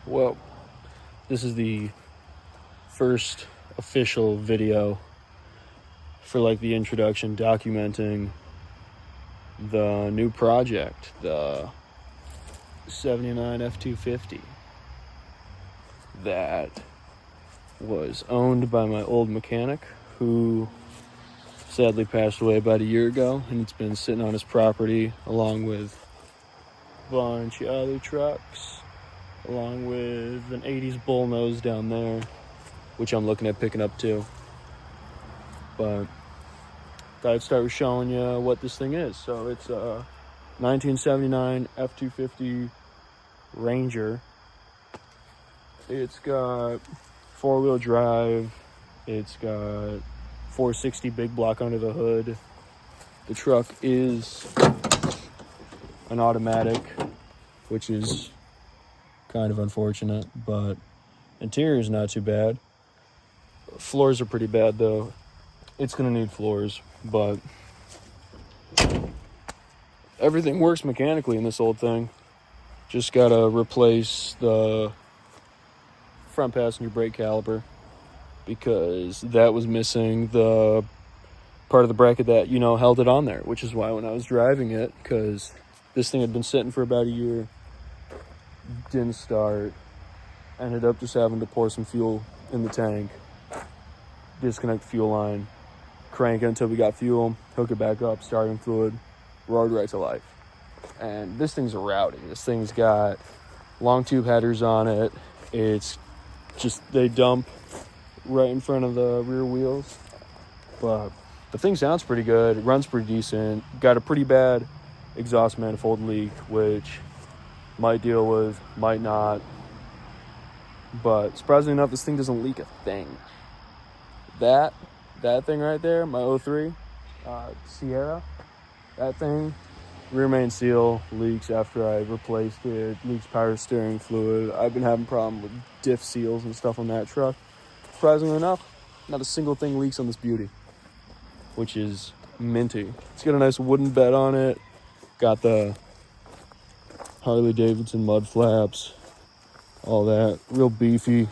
Well, this is the first official video for like the introduction, documenting the new project, the 79 F250 that was owned by my old mechanic, who sadly passed away about a year ago, and it's been sitting on his property along with a bunch of other trucks, along with an 80s bullnose down there, which I'm looking at picking up too. But thought I'd start with showing you what this thing is. So it's a 1979 F250 Ranger. It's got four-wheel drive. It's got 460 big block under the hood. The truck is an automatic, which is kind of unfortunate, but interior is not too bad. Floors are pretty bad though. It's gonna need floors, but everything works mechanically in this old thing. Just gotta replace the front passenger brake caliper, because that was missing the part of the bracket that, held it on there, which is why when I was driving it, because this thing had been sitting for about a year, didn't start, ended up just having to pour some fuel in the tank, disconnect the fuel line, crank it until we got fuel, hook it back up, starting fluid, roared right to life. And this thing's a rowdy. This thing's got long tube headers on it. It's just, they dump right in front of the rear wheels, but the thing sounds pretty good. It runs pretty decent. Got a pretty bad exhaust manifold leak, which might deal with, might not, but surprisingly enough, this thing doesn't leak a thing. That thing right there, my 03 Sierra, that thing, rear main seal leaks after I replaced it, leaks power steering fluid. I've been having problems with diff seals and stuff on that truck. Surprisingly enough, not a single thing leaks on this beauty, which is minty. It's got a nice wooden bed on it. Got the Harley Davidson mud flaps, all that. Real beefy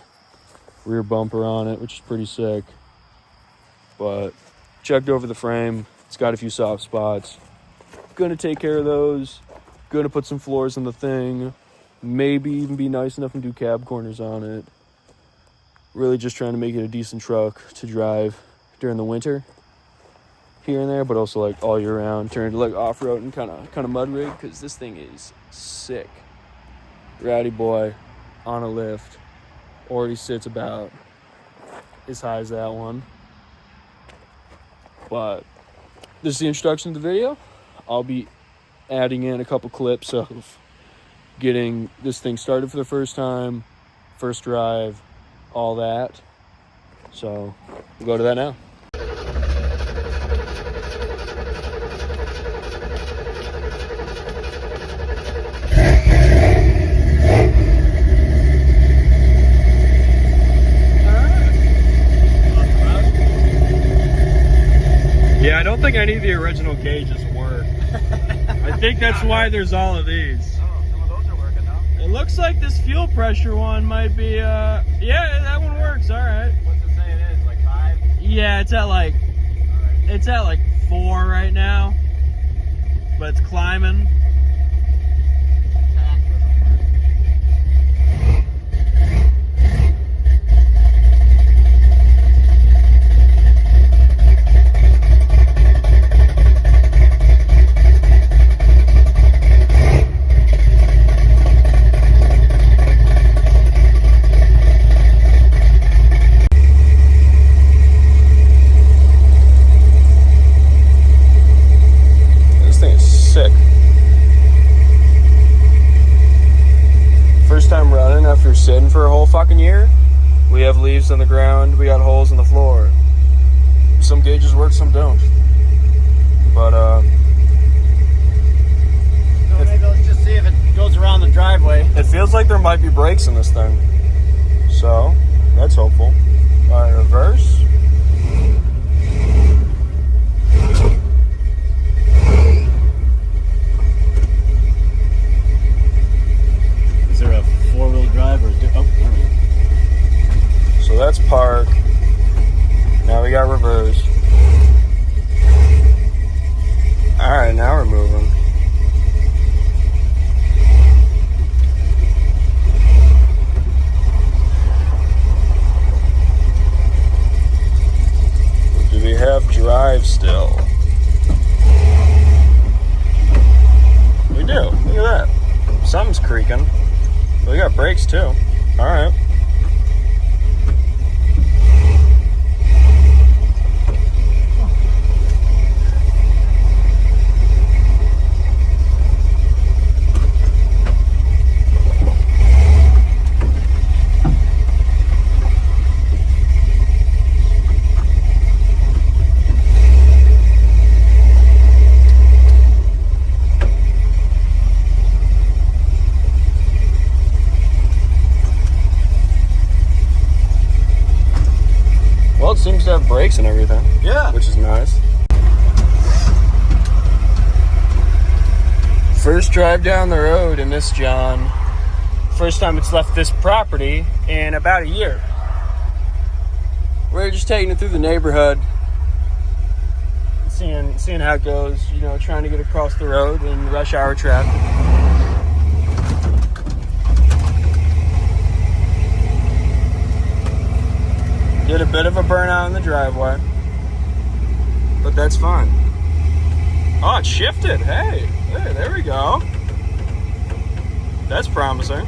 rear bumper on it, which is pretty sick. But checked over the frame. It's got a few soft spots. Gonna take care of those. Gonna put some floors in the thing. Maybe even be nice enough and do cab corners on it. Really just trying to make it a decent truck to drive during the winter here and there, but also like all year round. Turn to like off-road and kind of mud rig, because this thing is sick. Rowdy boy on a lift. Already sits about as high as that one. But this is the introduction to the video. I'll be adding in a couple clips of getting this thing started for the first time, first drive, all that. So we'll go to that now. Yeah, I don't think any of the original gauges work. I think that's why there's all of these. Oh, some of those are working now. It looks like this fuel pressure one might be, yeah, that one works, all right. What's it say it is, like 5? Yeah, it's at like 4 right now, but it's climbing. First time running after sitting for a whole fucking year. We have leaves on the ground, we got holes in the floor. Some gauges work, some don't. But maybe let's just see if it goes around the driveway. It feels like there might be brakes in this thing, so that's hopeful. All right, reverse. Is there a four-wheel drive or park. Now we got reverse. Alright, now we're moving. Do we have drive still? We do. Look at that. Something's creaking. We got brakes too. Alright. Well, it seems to have brakes and everything. Yeah. Which is nice. First drive down the road in this John. First time it's left this property in about a year. We're just taking it through the neighborhood. Seeing how it goes, you know, trying to get across the road in rush hour traffic. Did a bit of a burnout in the driveway, but that's fine. Oh, it shifted. Hey, there we go. That's promising.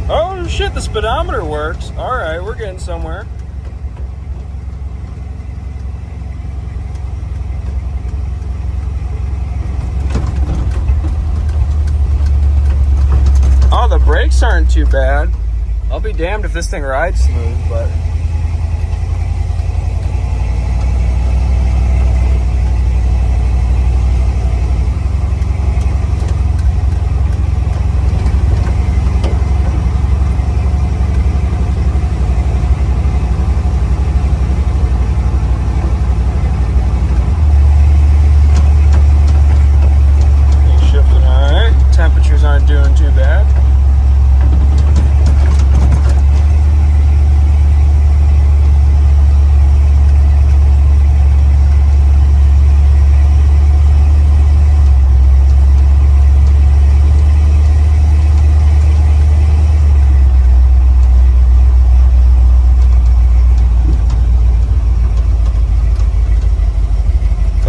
Oh shit, the speedometer works. All right, we're getting somewhere. Oh, the brakes aren't too bad. I'll be damned if this thing rides smooth, but... shifting all right. Temperatures aren't doing too bad.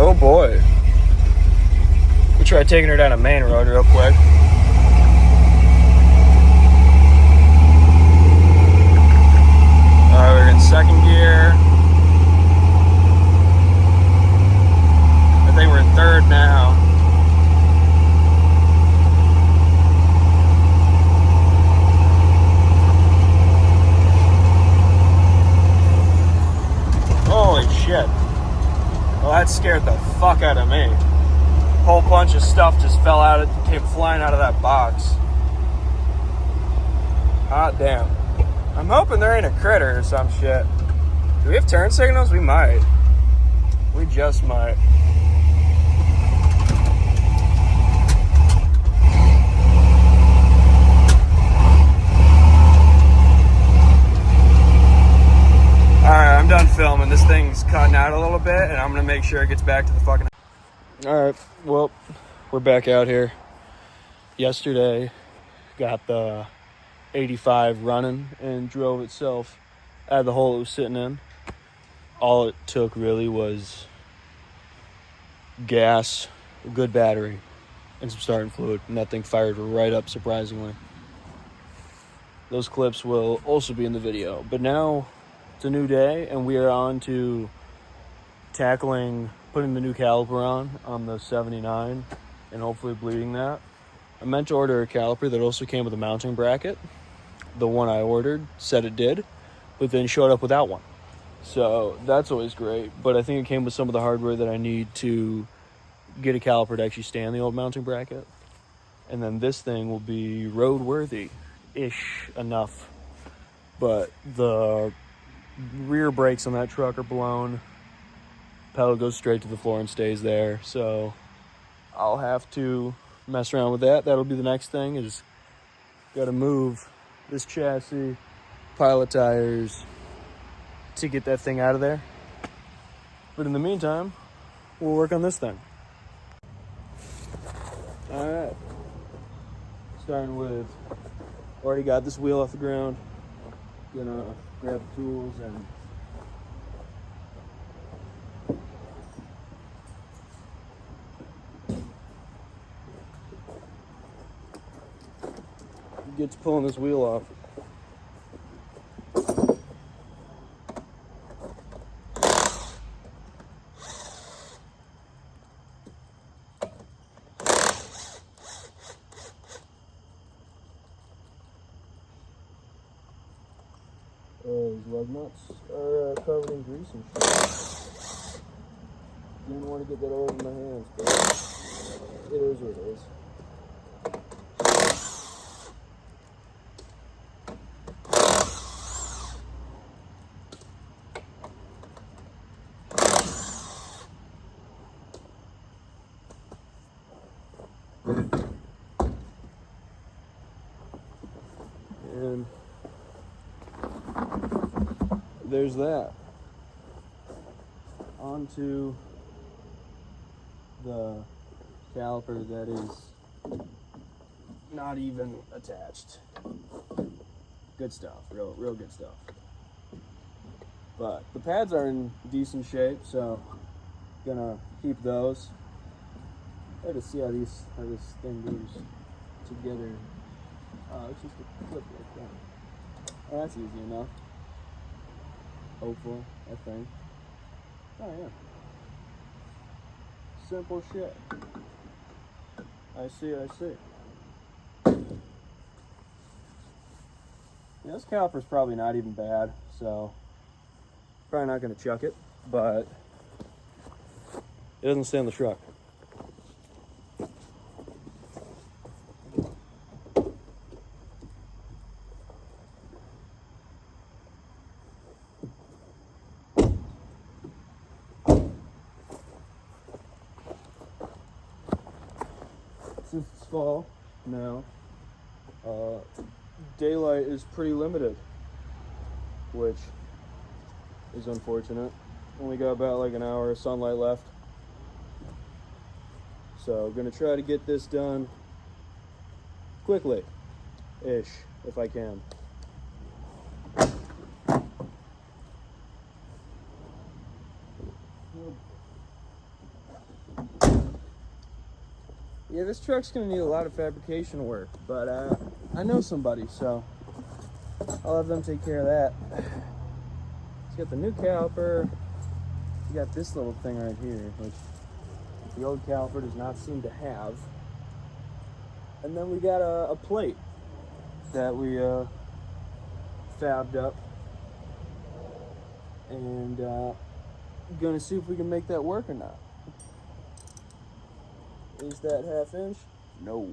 Oh boy. We'll try taking her down a main road real quick. Alright, we're in second gear. I think we're in third now. Holy shit. Well, that scared the fuck out of me. A whole bunch of stuff just came flying out of that box. Hot damn. I'm hoping there ain't a critter or some shit. Do we have turn signals? We might. We just might. Alright, I'm done filming. This thing's cutting out a little bit, and I'm gonna make sure it gets back to the fucking... Alright, well, we're back out here. Yesterday, got the 85 running and drove itself out of the hole it was sitting in. All it took really was gas, a good battery, and some starting fluid, and that thing fired right up surprisingly. Those clips will also be in the video, but now it's a new day, and we are on to putting the new caliper on the 79, and hopefully bleeding that. I meant to order a caliper that also came with a mounting bracket. The one I ordered said it did, but then showed up without one. So that's always great, but I think it came with some of the hardware that I need to get a caliper to actually stand the old mounting bracket. And then this thing will be roadworthy-ish enough, but the rear brakes on that truck are blown. Pedal goes straight to the floor and stays there, so I'll have to mess around with that. That'll be the next thing, is got to move this chassis pilot tires to get that thing out of there. But in the meantime, we'll work on this thing. All right. Starting with, already got this wheel off the ground. Gonna grab the tools and get to pulling this wheel off. These lug nuts are covered in grease and shit. Didn't want to get that all over my hands, but it is what it is. And there's that. Onto the caliper that is not even attached. Good stuff, real good stuff. But the pads are in decent shape, so gonna keep those. I gotta see how this thing goes together. It's just a flip like that. Oh, that's easy enough. Hopefully, I think. Oh yeah. Simple shit. I see. Yeah, this caliper's probably not even bad, so probably not gonna chuck it, but it doesn't stay on the truck. Since it's fall now, daylight is pretty limited, which is unfortunate. Only got about like an hour of sunlight left. So gonna try to get this done quickly-ish, if I can. Yeah, this truck's gonna need a lot of fabrication work, but I know somebody, so I'll have them take care of that. It's got the new caliper. You got this little thing right here, which the old caliper does not seem to have. And then we got a plate that we fabbed up, and gonna see if we can make that work or not. Is that ½ inch? No.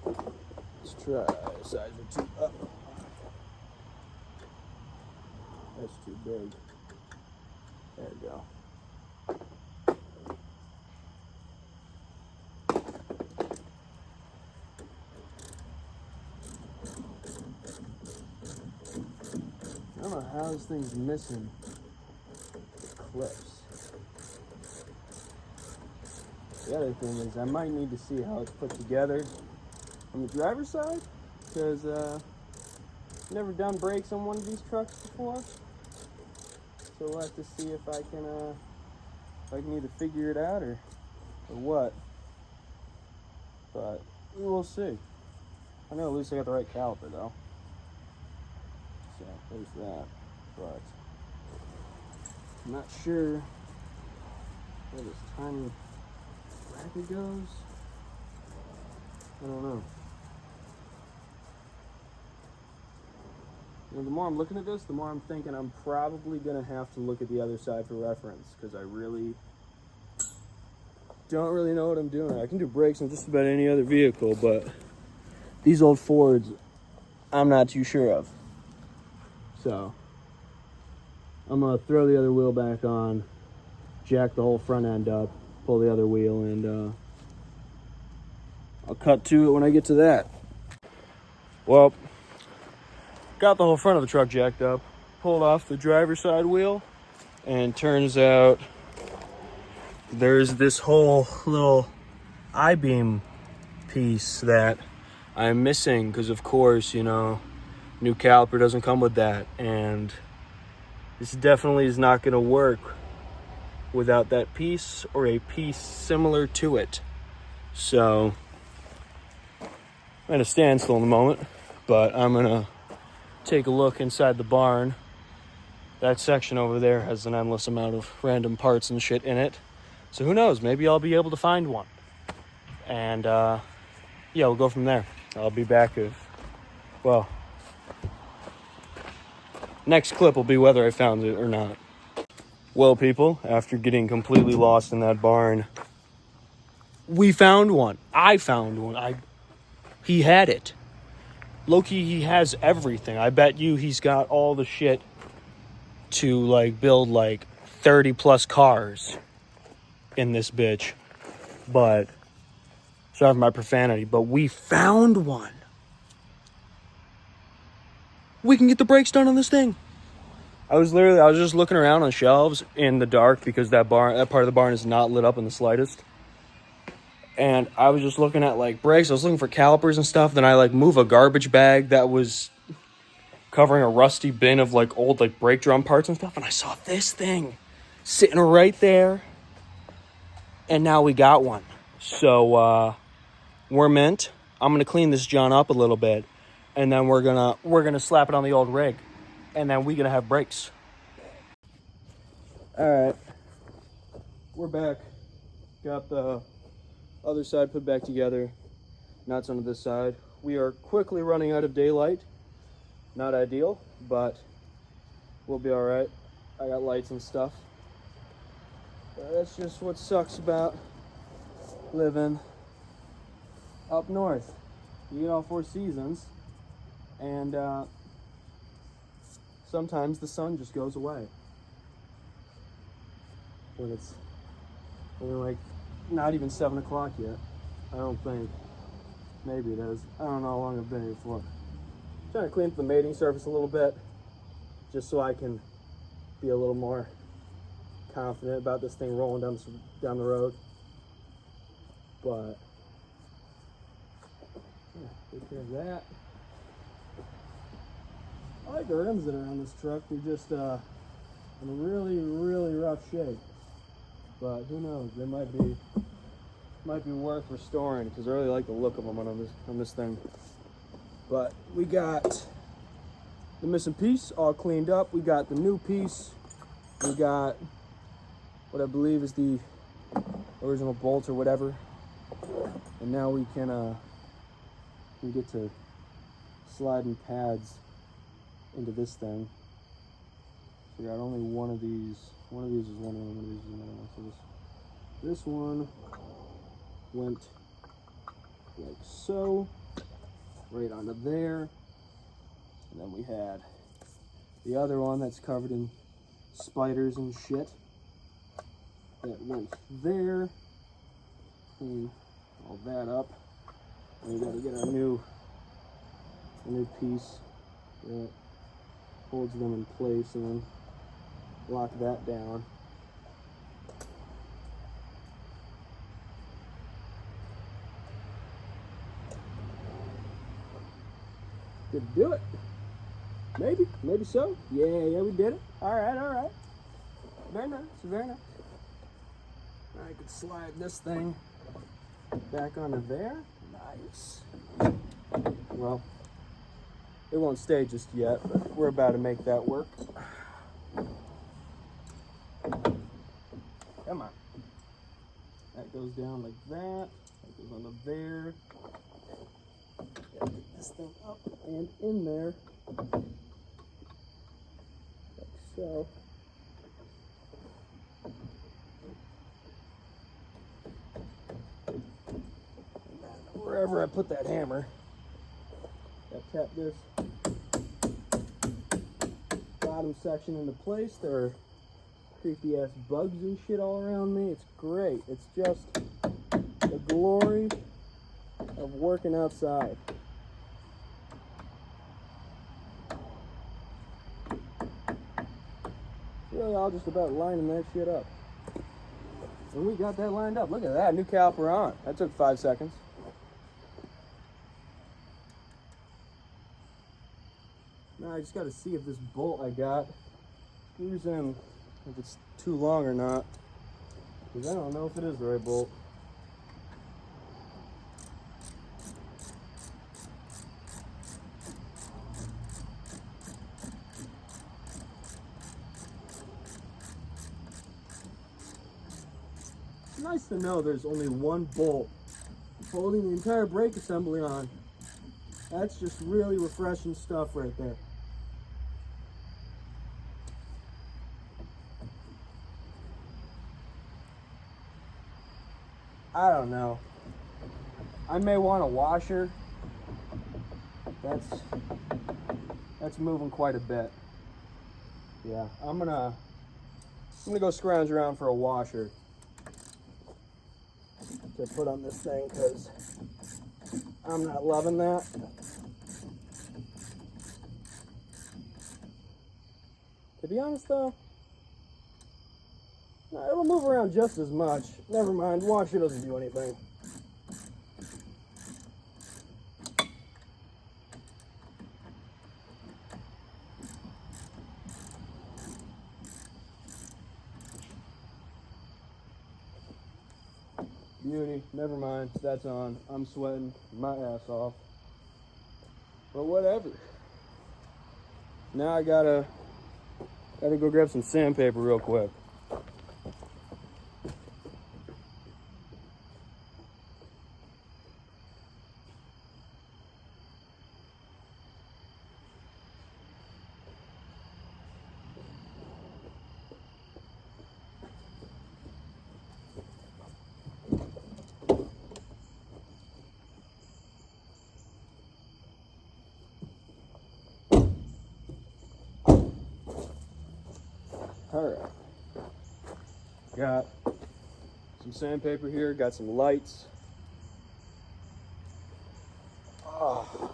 Let's try a size or two up. That's too big. There we go. I don't know how this thing's missing clips. The other thing is I might need to see how it's put together on the driver's side, because I've never done brakes on one of these trucks before. So we'll have to see if I can either figure it out or what. But we will see. I know at least I got the right caliper though. So there's that. But I'm not sure where this tiny bracket goes. I don't know. You know, the more I'm looking at this, the more I'm thinking I'm probably gonna have to look at the other side for reference, because I really don't really know what I'm doing. I can do brakes on just about any other vehicle, but these old Fords, I'm not too sure of. So I'm gonna throw the other wheel back on, jack the whole front end up, pull the other wheel, and I'll cut to it when I get to that. Well, got the whole front of the truck jacked up, pulled off the driver's side wheel, and turns out there's this whole little I-beam piece that I'm missing because, of course, you know, new caliper doesn't come with that, and this definitely is not going to work without that piece or a piece similar to it. So I'm at a standstill in the moment, but I'm going to take a look inside the barn. That section over there has an endless amount of random parts and shit in it. So who knows, maybe I'll be able to find one. And yeah, we'll go from there. I'll be back next clip will be whether I found it or not. Well, people, after getting completely lost in that barn, we found one. I found one. He had it. Loki, he has everything. I bet you he's got all the shit to like build like 30 plus cars in this bitch. But sorry for my profanity, but we found one. We can get the brakes done on this thing. I was just looking around on shelves in the dark because that part of the barn is not lit up in the slightest. And I was just looking at like brakes. I was looking for calipers and stuff. Then I like move a garbage bag that was covering a rusty bin of like old like brake drum parts and stuff. And I saw this thing sitting right there. And now we got one. So we're mint. I'm gonna clean this John up a little bit, and then we're gonna slap it on the old rig, and then we're gonna have brakes. All right, we're back. Got the other side put back together. Nuts on this side. We are quickly running out of daylight. Not ideal, but we'll be all right. I got lights and stuff. That's just what sucks about living up north. You get all 4 seasons, and sometimes the sun just goes away when it's only like not even 7 o'clock yet. I don't think. Maybe it is. I don't know how long I've been here for. I'm trying to clean up the mating surface a little bit, just so I can be a little more confident about this thing rolling down the road. But yeah, take care of that. I like the rims that are on this truck. They're just in really, really rough shape. But who knows? They might be worth restoring because I really like the look of them on this thing. But we got the missing piece all cleaned up. We got the new piece. We got what I believe is the original bolt or whatever. And now we can get to sliding pads into this thing. So we got only one of these. One of these is one of these is another one. So this one went like so, right onto there. And then we had the other one that's covered in spiders and shit that went there. Clean all that up. And we gotta get a new piece that holds them in place and then lock that down. Good to do it. Maybe so. Yeah, we did it. All right. Very nice. I could slide this thing back onto there. Nice. Well, it won't stay just yet, but we're about to make that work. Come on. That goes down like that. That goes onto there. Get this thing up and in there. Like so. Wherever I put that hammer, I tap this bottom section into place. There are creepy ass bugs and shit all around me. It's great. It's just the glory of working outside. really all just about lining that shit up. And we got that lined up. Look at that, new caliper on. That took 5 seconds. Now I just got to see if this bolt I got screws in, if it's too long or not. Because I don't know if it is the right bolt. It's nice to know there's only one bolt holding the entire brake assembly on. That's just really refreshing stuff right there. I don't know. I may want a washer. That's moving quite a bit. Yeah, I'm gonna go scrounge around for a washer to put on this thing because I'm not loving that. To be honest though, it'll move around just as much. Never mind, washer doesn't do anything. Beauty, never mind, that's on. I'm sweating my ass off. But whatever. Now I gotta go grab some sandpaper real quick. Alright, got some sandpaper here, got some lights. Oh.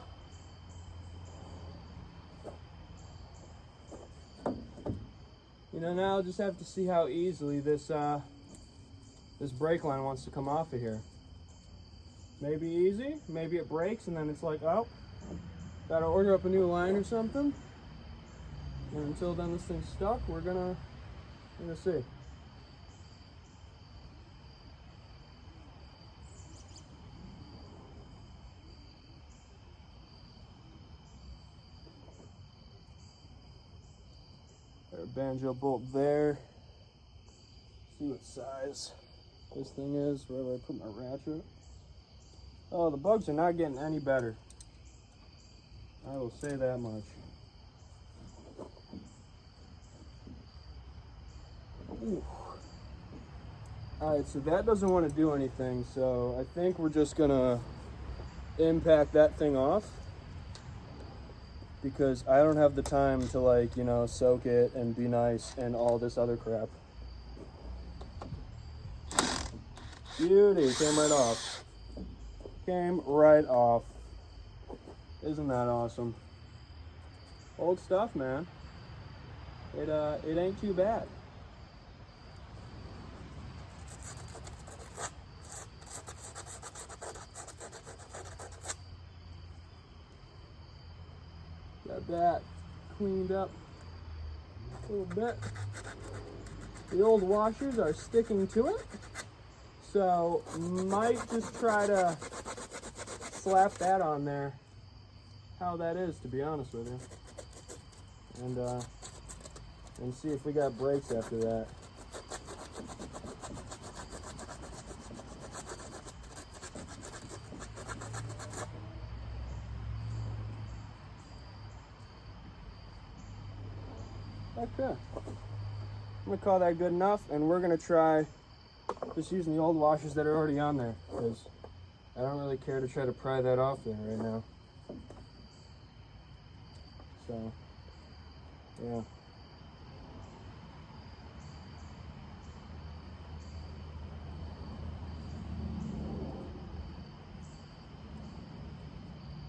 You know, now I'll just have to see how easily this brake line wants to come off of here. Maybe easy, maybe it breaks and then it's like, oh, gotta order up a new line or something. And until then this thing's stuck, we're gonna see. Got a banjo bolt there. See what size this thing is, wherever I put my ratchet. Oh, the bugs are not getting any better. I will say that much. Alright, so that doesn't want to do anything, so I think we're just gonna impact that thing off because I don't have the time to, like, you know, soak it and be nice and all this other crap. Beauty, came right off. Came right off. Isn't that awesome? Old stuff, man. It ain't too bad. Got that cleaned up a little bit. The old washers are sticking to it, so might just try to slap that on there. How that is, to be honest with you, and see if we got brakes after that. Okay, I'm gonna call that good enough, and we're gonna try just using the old washers that are already on there, because I don't really care to try to pry that off there right now. So, yeah.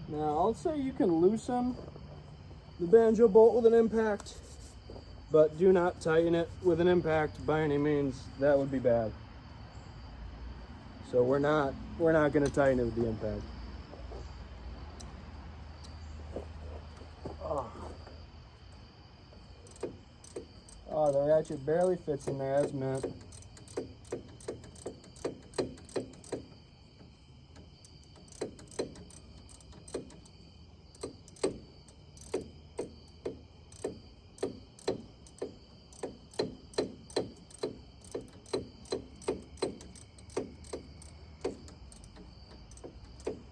Now, I'll say you can loosen the banjo bolt with an impact but do not tighten it with an impact by any means. That would be bad. So we're not going to tighten it with the impact. Oh, the ratchet barely fits in there as meant.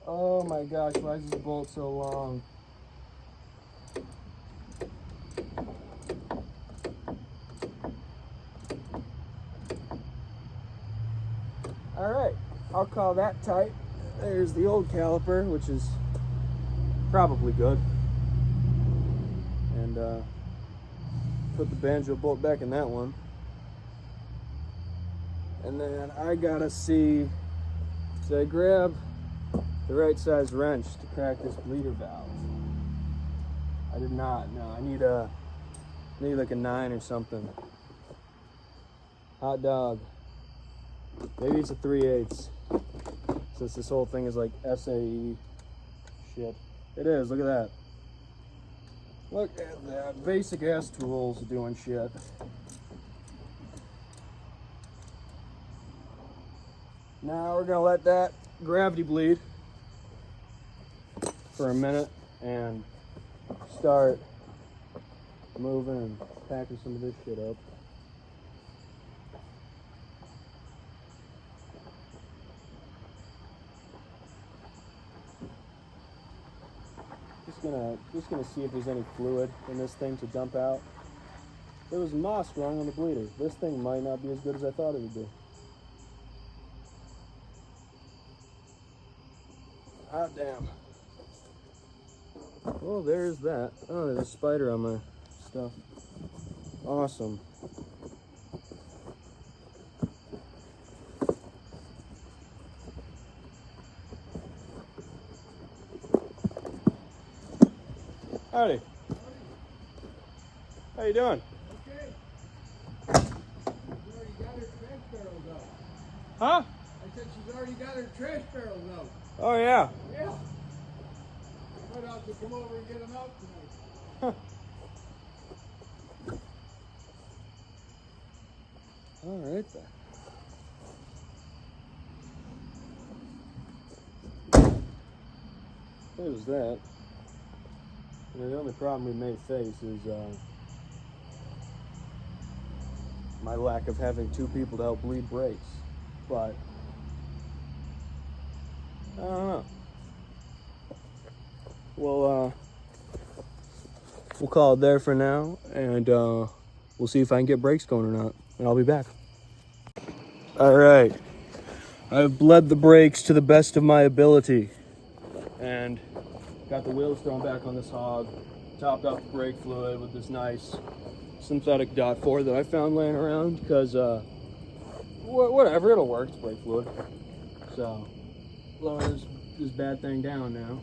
Oh my gosh, why is this bolt so long? Alright, I'll call that tight. There's the old caliper, which is probably good. And put the banjo bolt back in that one. And then I gotta see, so I grab the right size wrench to crack this bleeder valve. I did not, no, I need like a 9 or something. Hot dog. Maybe it's a 3/8, since this whole thing is like SAE shit. It is, look at that. Look at that, basic ass tools doing shit. Now we're gonna let that gravity bleed for a minute and start moving and packing some of this shit up. Just gonna see if there's any fluid in this thing to dump out. There was moss growing on the bleeder. This thing might not be as good as I thought it would be. Hot damn. Well, there's that. Oh, there's a spider on my stuff. Awesome. Howdy. How you doing? Okay. She's already got her trash barrels out. Huh? I said she's already got her trash barrels out. Oh, yeah. Yeah. I might have to come over and get them out tonight. Huh. All right, then. There's that. And the only problem we may face is my lack of having 2 people to help bleed brakes. But I don't know. We'll call it there for now, and we'll see if I can get brakes going or not. And I'll be back. All right. I've bled the brakes to the best of my ability, and got the wheels thrown back on this hog, topped off the brake fluid with this nice synthetic .4 that I found laying around, because whatever, it'll work, it's brake fluid. So lower this bad thing down now,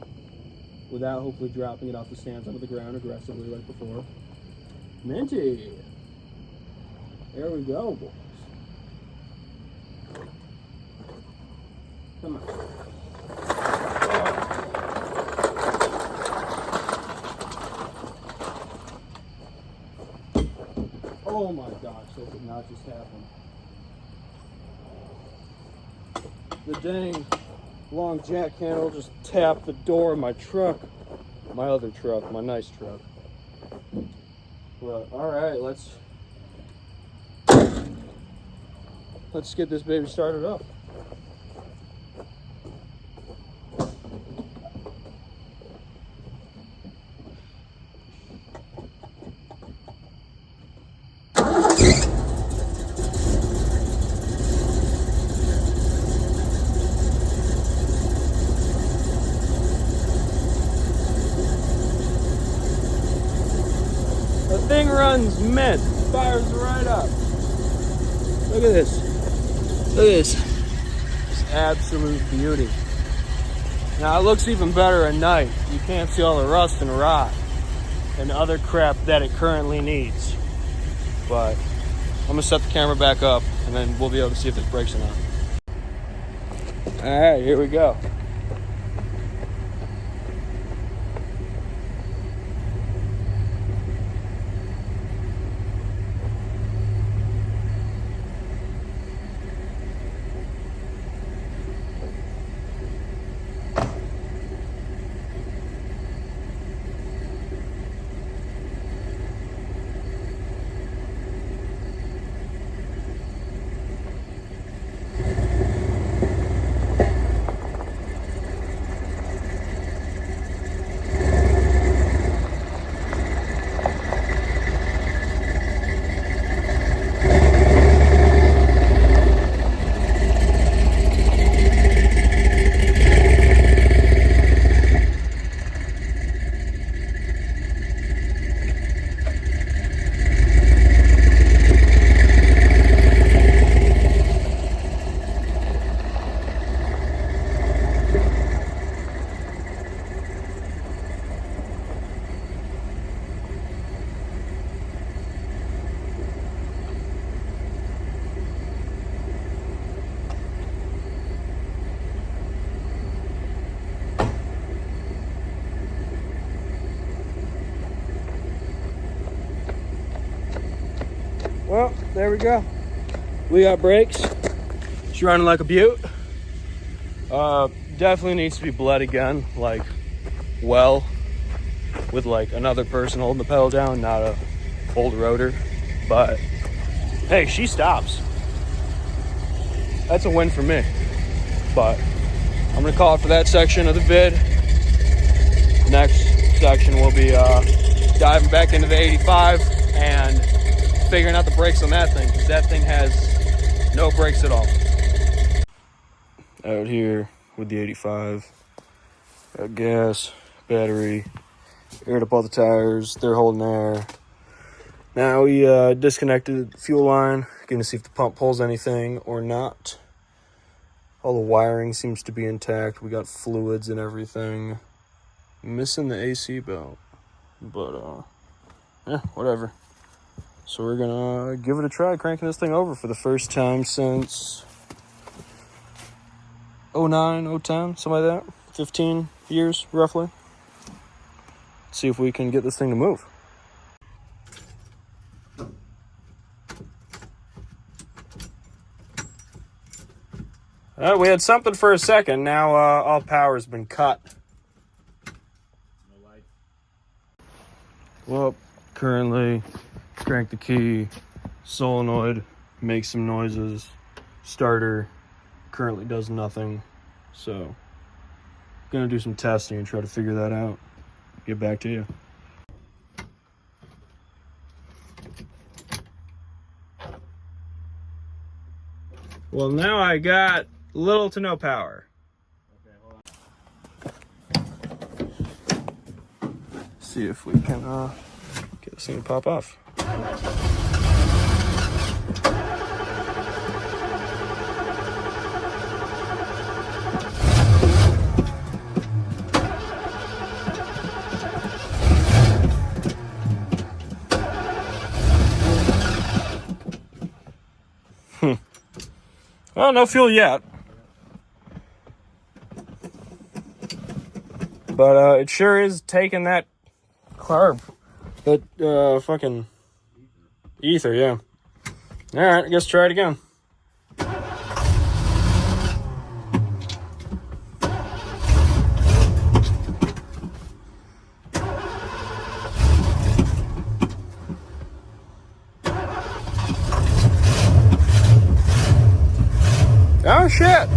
without hopefully dropping it off the stands onto the ground aggressively like before. Minty! There we go, boys. Come on. Oh my gosh, that did not just happen. The dang long jack handle just tapped the door of my truck. My other truck, my nice truck. But alright, let's get this baby started up. The thing runs mint, fires right up. Look at this. Look at this. It's absolute beauty. Now it looks even better at night. You can't see all the rust and rot and other crap that it currently needs. but I'm gonna set the camera back up and then we'll be able to see if this brakes or not. All right, here we go. Well, there we go. We got brakes. She's running like a beaut. Definitely needs to be bled again, like, well, with like another person holding the pedal down, not a old rotor. But hey, she stops. That's a win for me. But I'm gonna call it for that section of the vid. Next section will be diving back into the 85 and figuring out the brakes on that thing, because that thing has no brakes at all. Out here with the 85, got gas, battery, aired up all the tires, they're holding air. Now we disconnected the fuel line, going to see if the pump pulls anything or not. All the wiring seems to be intact. We got fluids and everything. Missing the AC belt, but yeah, whatever. So we're gonna give it a try, cranking this thing over for the first time since 09, 010, something like that. 15 years, roughly. See if we can get this thing to move. We had something for a second. Now all power's been cut. No light. Well, currently, crank the key, solenoid makes some noises, starter currently does nothing. So, gonna do some testing and try to figure that out. Get back to you. Well, now I got little to no power. Okay, hold on. See if we can get this thing to pop off. Well, no fuel yet. But it sure is taking that carb. That fucking ether, yeah. Alright, I guess try it again. Oh shit!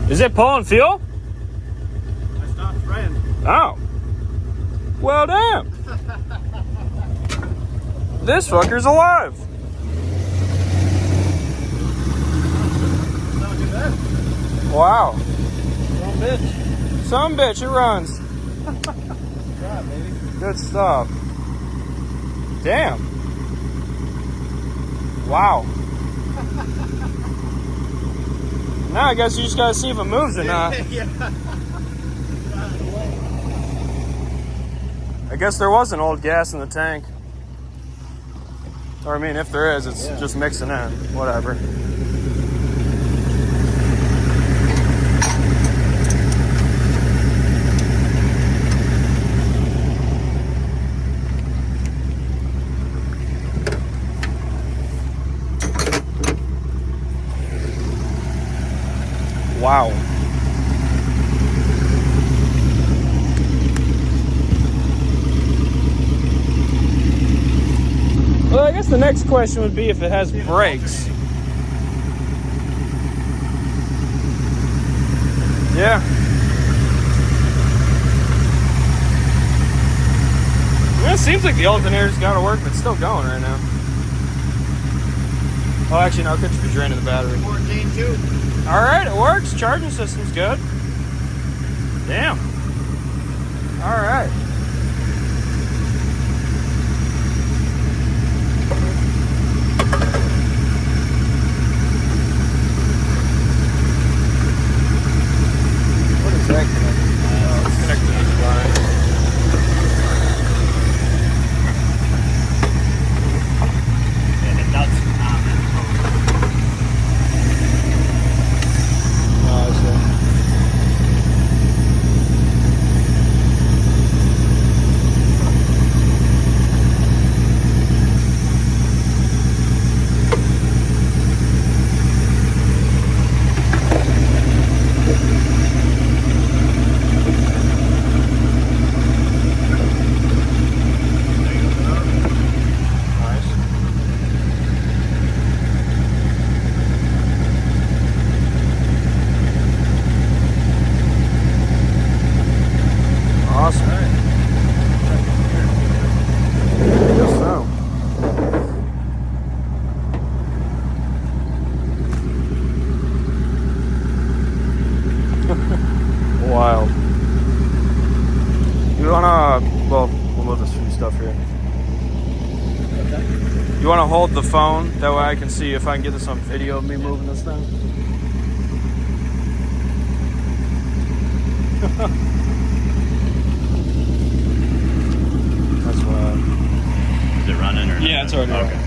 Is it pulling fuel? I stopped spraying. Oh. Well, damn. This fucker's alive. Not too bad. Wow. Some bitch. Some bitch, it runs. Yeah, baby. Good stuff. Damn. Wow. Now I guess you just gotta see if it moves or not. Yeah. Get out of the way. I guess there was an old gas in the tank. Or I mean, if there is, it's just mixing in. Whatever. Wow. Well, I guess the next question would be if it has brakes. Yeah. Well, it seems like the alternator's got to work, but it's still going right now. Oh, actually, no, it could just be draining the battery. 14.2. All right, it works. Charging system's good. Damn. All right. What is that connected? It's connected to the line. Yeah, the nuts on that. Oh, I see. Awesome. Guess so. Wild. You wanna, well, we'll move this few stuff here. You wanna hold the phone? That way I can see if I can get this on video of me moving this thing. That's wild. Is it running or? Yeah, it's already running. Okay.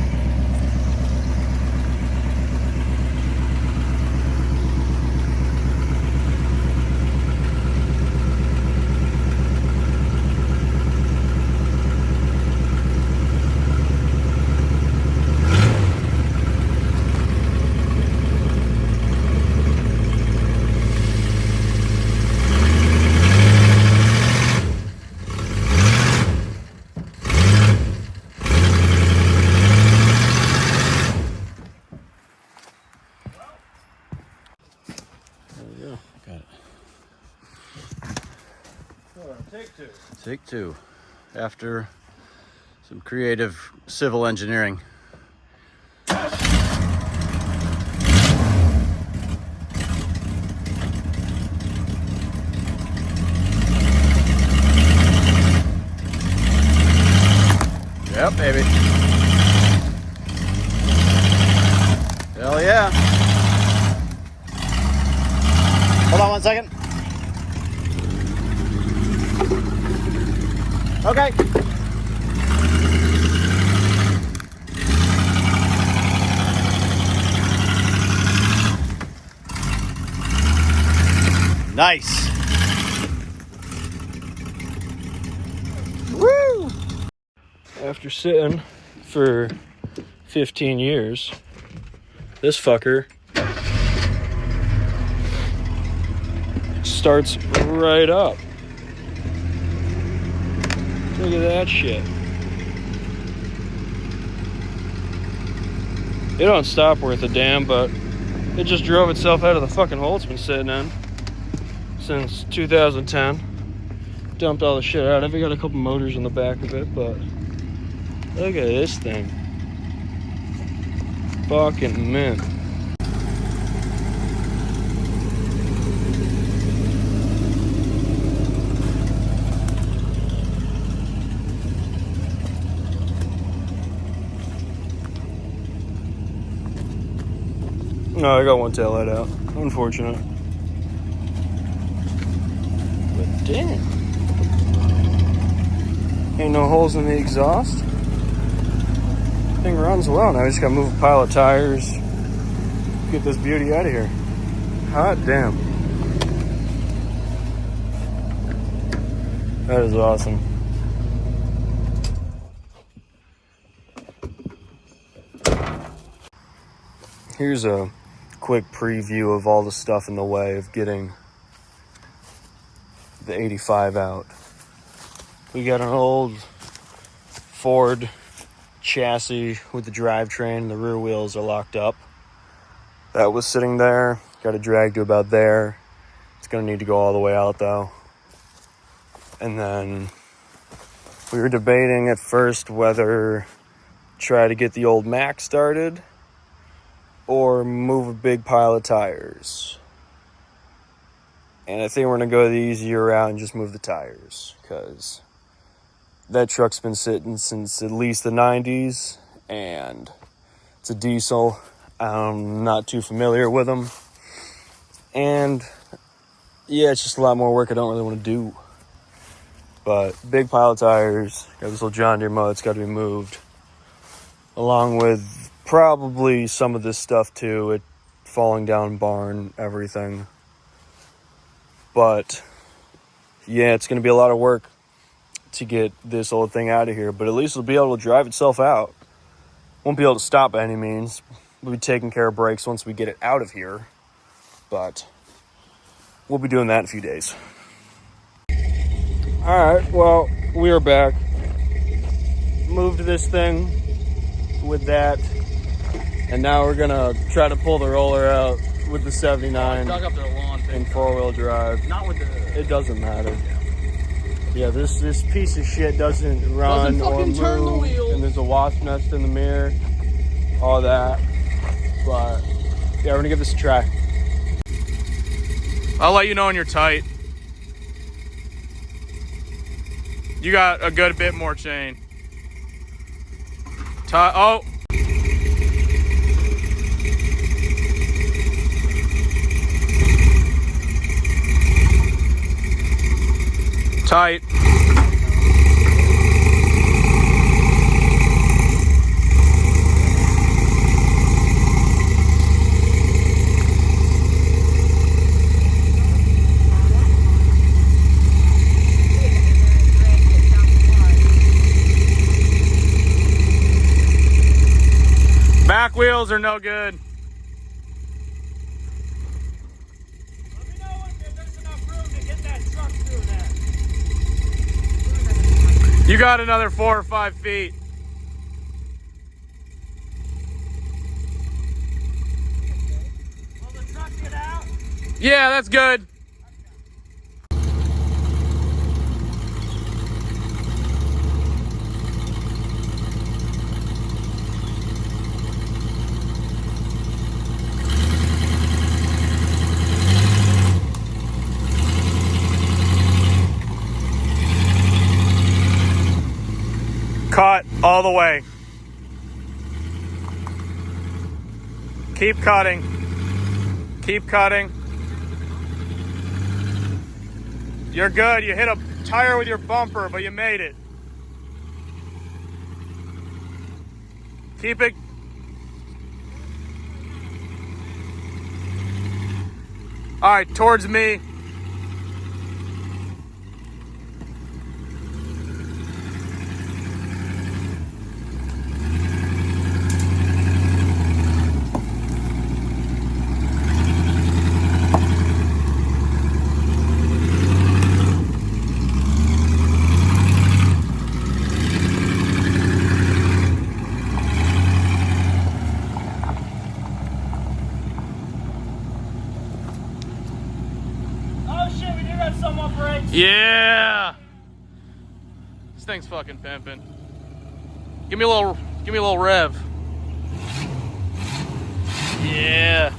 Got it. Take two. Take two. After some creative civil engineering. Yep, baby. Hell yeah. Hold on one second. Okay. Nice. Woo! After sitting for 15 years, this fucker starts right up. Look at that shit. It don't stop worth a damn, but it just drove itself out of the fucking hole it's been sitting in since 2010. Dumped all the shit out of it. Got a couple motors in the back of it, but look at this thing. Fucking mint. No, I got one tail light out. Unfortunate. But damn. Ain't no holes in the exhaust. Thing runs well. Now I just gotta move a pile of tires. Get this beauty out of here. Hot damn. That is awesome. Here's a quick preview of all the stuff in the way of getting the 85 out. We got an old Ford chassis with the drivetrain. The rear wheels are locked up. That was sitting there. Got it dragged to about there. It's going to need to go all the way out though. And then we were debating at first whether try to get the old Mac started or move a big pile of tires. And I think we're going to go the easier route and just move the tires, because that truck's been sitting since at least the 90s, and it's a diesel. I'm not too familiar with them. And yeah, it's just a lot more work I don't really want to do. But big pile of tires, got this little John Deere mower that's got to be moved, along with probably some of this stuff too, it falling down barn, everything. But yeah, it's going to be a lot of work to get this old thing out of here, but at least it'll be able to drive itself out. Won't be able to stop by any means. We'll be taking care of brakes once we get it out of here, but we'll be doing that in a few days. All right, well, we are back. Moved this thing with that, and now we're gonna try to pull the roller out with the 79 Dug up their lawn in 4-wheel drive. Not with the. It doesn't matter. Yeah, this piece of shit doesn't run or move, turn the wheel. and there's a wasp nest in the mirror, all that. But yeah, we're gonna give this a try. I'll let you know when you're tight. You got a good bit more chain. Oh. Tight. Back wheels are no good. Let me know if there's enough room to get that truck through that. You got another 4 or 5 feet. Will the truck get out? Yeah, that's good. Cut all the way. Keep cutting. Keep cutting. You're good. You hit a tire with your bumper, but you made it. Keep it. All right, towards me. Oh shit, we do got some on brakes. Yeah. This thing's fucking pimping. Give me a little rev. Yeah.